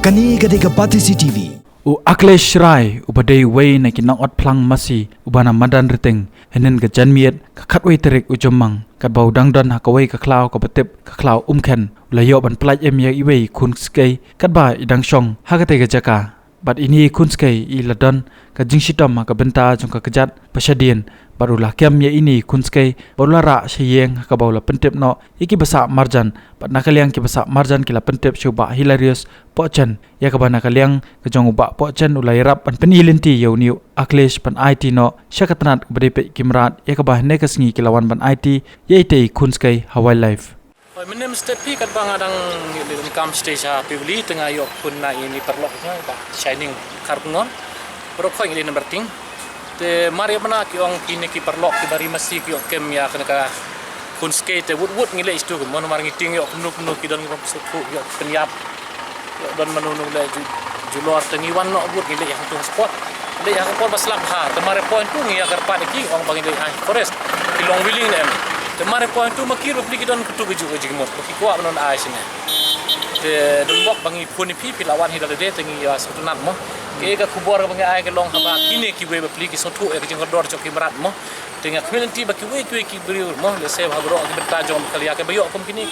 Kani gadega Pati CCTV. U Aklesh Rai ubadai way na kinangot plang masi ubana madan riteng henen ka janmiet ka khatway terik ujomang kat bau dangdan hakaway ka klaw ka patip ka klaw umken ulayo ban plaj em ya iway kun skay kat ba idang shong hakate ka jaka bat ini kun skay I ladon ka jingshitom ka benta jong ka kejat pasyadien barulah kem ya ini kun skay bolara syeng ka baula pentip no iki basa marjan bat nakaliang ki basa marjan kila pentip syuba hilarious pochan ya ka bana kaliang ka jong uba pochan ulai rap pan penilinti yo niu Aklesh pan IT no syakatanat beripe kimrat ya ka bah nekas ngi kilawan ban IT ya ite kun skay Hawaii life. Menem stepi kat bang adang di kam stage pibli tengah yok pun na ini perloknya ba shining karbon berokoi ini number ting te mari mana ki ong kini ki perlok ki bari mesti ki ok kem ya kana ka kun skate wood ngile istu ko mon mar ngiting yok kunu ki don ngom seku yok penyap yok don menunu le julor tengiwan no wood ngile yang tu spot le yang spot baslap ha te mari point tu ngi ya karpat ki ong bagi le forest ki long willing dem te mari point tu makir beli ki don kutu biju ki mot ki kuat non ai sini te don bok bangi puni pi lawan hidal de tengi ya setunat mo ke ka kubor ka bangi ai ke long haba kini ki we beli ki sotu e ki jengor chok ki marat mo tenga community ba ki we ki beri mo le se ha bro ki beta jom kali ya ke bayo kom kini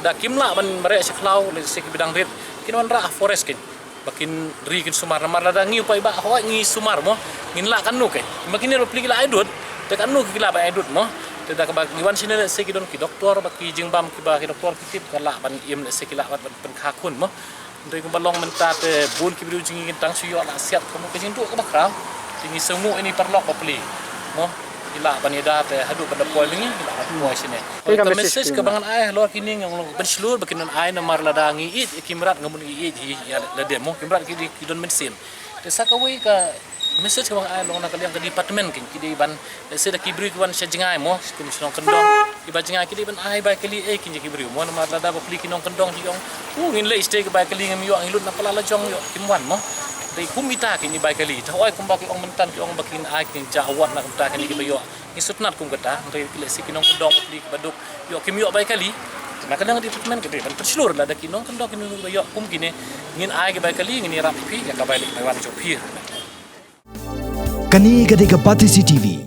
da kimla ban mare se khlau le se ki bidang rit kin wan ra forest kin bakin ri kin sumar mar da ngi pai ba ho ngi sumar mo ngin la kan nu ke makin ro pli ki la aidut te kan nu ki la ba aidut mo te da ka ba ngiwan sine le se ki don ki doktor ba ki jingbam ki ba ki doktor ki tip ka la ban im le se ki la ban pen kha kun mo dari ko balong mentat bun ki biru jingi tang suyo la siap kamu ke jindu ka bakrau jingi semu ini perlok beli mo ila banida te hadu pada poin ni ila poin sini ka message ke bangan ai lor kini ngong ben seluruh bakinan ai namar ladangi it kimrat ngamun it ya la demo kimrat ki don mensin te sakawai ka message ke bang ai long na kaliang ke department kin ki ban se da ki bri wan se jingai mo kum sinong kendong ki ba jingai ki ban ai ba kali kin ki bri mo namar lada ba pli kinong kendong ji yong ngin le stay ke ba kali ngam yo ngilut na pala la jong yo kimwan mo dei kumita kini bai kali thoi kum ba ki ong mentan ki ong bakin ai kin jawat na kumta kini ki bayo ni sutnat kum kata dei ki le sikinong kendong pli baduk yo kim yo bai kali na kadang di treatment ke ban perselur la da kinong kendong kini bayo kum kini ngin ai ki bai kali ngini rap pi ya ka bai le wan jo pi Kani gadega Pati CCTV.